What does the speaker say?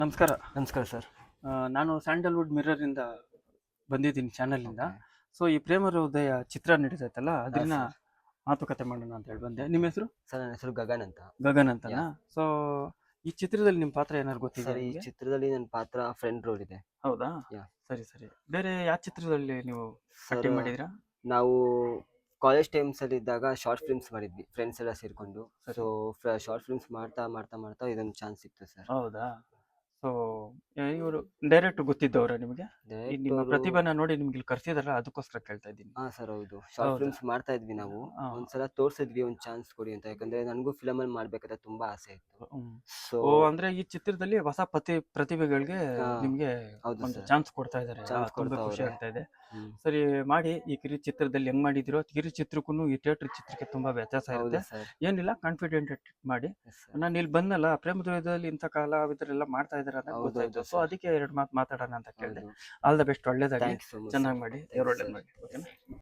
ನಮಸ್ಕಾರ. ನಮಸ್ಕಾರ ಸರ್. ನಾನು ಸ್ಯಾಂಡಲ್ವುಡ್ ಮಿರರ್ ಇಂದ ಬಂದಿದ್ದೀನಿ ಚಾನಲ್ ಇಂದ. ಓಕೆ. ಸೊ ಈ ಪ್ರೇಮರ ಉದಯ ಚಿತ್ರ ನಡೀತೈತಲ್ಲ ಅದನ್ನ ಸರ್. ಮಾತುಕತೆ ಮಾಡೋಣ ಅಂತ ಹೇಳಿ ಬಂದೆ. ನಿಮ್ಮ ಹೆಸರು? ಸರ್ ನನ್ನ ಹೆಸರು ಗಗನ್ ಅಂತ. ಗಗನ್ ಅಂತನಾ? ಯಾ. ಸೊ ಈ ಚಿತ್ರದಲ್ಲಿ ನಿಮ್ಮ ಪಾತ್ರ ಏನಾದ್ರು ಸರ್ ಗೊತ್ತಿದೆಯಾ ಈ ನಿಮಗೆ? ಚಿತ್ರದಲ್ಲಿ ನನ್ನ ಪಾತ್ರ ಫ್ರೆಂಡ್ ರೋಲ್ ಇದೆ. ಹೌದಾ? ಯಾ. ಸರಿ ಸರಿ. ಬೇರೆ ಯಾವ ಚಿತ್ರದಲ್ಲಿ ನೀವು ಸರ್ ಆಕ್ಟಿಂಗ್ ಮಾಡಿದ್ರಾ? ನಾವು ಕಾಲೇಜ್ ಟೈಮ್ಸ್ ಅಲ್ಲಿ ಇದ್ದಾಗ ಶಾರ್ಟ್ ಫಿಲ್ಮ್ಸ್ ಮಾಡಿದ್ವಿ ಫ್ರೆಂಡ್ಸ್ ಎಲ್ಲ ಸೇರ್ಕೊಂಡು. ಸರಿ. ಸೊ ಶಾರ್ಟ್ ಫಿಲ್ಮ್ಸ್ ಮಾಡ್ತಾ ಮಾಡ್ತಾ ಮಾಡ್ತಾ ಇದೊಂದು ಚಾನ್ಸ್ ಸಿಕ್ತು ಸರ್. ಹೌದಾ? ಸೊ ಇವರು ಡೈರೆಕ್ಟ್ ಗೊತ್ತಿದ್ದವ್ರ ನಿಮಗೆ? ಈ ಡೈರೆಕ್ಟ್ ನಿಮ್ಮ ಅವರು. ಪ್ರತಿಭೆನ ನೋಡಿ ನಿಮ್ಗೆ ಇಲ್ಲಿ ಕರ್ಸಿದಾರಲ್ಲ ಅದಕ್ಕೋಸ್ಕರ ಕೇಳ್ತಾ ಇದ್ದೀನಿ. ಹಾ ಸರ್, ಹೌದು. ಶಾರ್ಟ್ ಹೌದಾ? ಫಿಲ್ಮ್ಸ್ ಮಾಡ್ತಾ ಇದ್ವಿ ನಾವು. ಹಾ. ಒಂದ್ಸಲ ತೋರ್ಸಿದ್ವಿ, ಒಂದು ಚಾನ್ಸ್ ಕೊಡಿ ಅಂತ. ಯಾಕಂದ್ರೆ ನನಗೂ ಫಿಲಮ್ ಅಲ್ಲಿ ಮಾಡ್ಬೇಕಂತ ತುಂಬಾ ಆಸೆ ಇತ್ತು. ಹ್ಮ್. ಸೊ ಓ ಅಂದ್ರೆ ಈ ಚಿತ್ರದಲ್ಲಿ ಹೊಸ ಪ್ರತಿಭೆಗಳಿಗೆ ನಿಮ್ಗೆ ಹೌದು ಒಂದು ಸರ್, ಚಾನ್ಸ್ ಕೊಡ್ತಾ ಇದಾರೆ. ಚಾನ್ಸ್ ತುಂಬಾ ಕೊಡ್ತಾ ಖುಷಿ ಅವ್ರೆ. ಆಗ್ತಾ ಇದೆ. ಹ್ಮ್. ಸರಿ ಮಾಡಿ. ಈ ಕಿರಿ ಚಿತ್ರದಲ್ಲಿ ಹೆಂಗ್ ಮಾಡಿದಿರೋ ಕಿರಿ ಚಿತ್ರಕ್ಕೂ ಈ ಥಿಯೇಟರ್ ಚಿತ್ರಕ್ಕೆ ತುಂಬಾ ವ್ಯತ್ಯಾಸ ಹೌದು ಇರುತ್ತೆ. ಸರ್. ಏನಿಲ್ಲ, ಕಾನ್ಫಿಡೆಂಟ್ ಮಾಡಿ. Yes sir. ನಾನು ಇಲ್ಲಿ ಬಂದಲ್ಲ, ಪ್ರೇಮದಯದಲ್ಲಿ ಇಂಥ ಕಲಾವಿದರೆಲ್ಲ ಮಾಡ್ತಾ ಇದಾರೆ ಅಂತ ಹೌದು ಗೊತ್ತಾಯ್ತು. ಹೌದು ಸೊ ಸರ್. ಅದಕ್ಕೆ ಎರಡು ಮಾತು ಮಾತಾಡೋಣ ಅಂತ ಕೇಳಿದೆ. ಹೌದು. ಆಲ್ ದ ಬೆಸ್ಟ್, ಒಳ್ಳೇದಾಗ್ಲಿ, ಥ್ಯಾಂಕ್ ಯು ಸೊ ಮಚ್ ಚೆನ್ನಾಗಿ ಸರ್. ಮಾಡಿ, ಥ್ಯಾಂಕ್ ದೇವ್ರು ಯು ಒಳ್ಳೇದು ಸರ್. ಮಾಡಿ. ಓಕೆನಾ?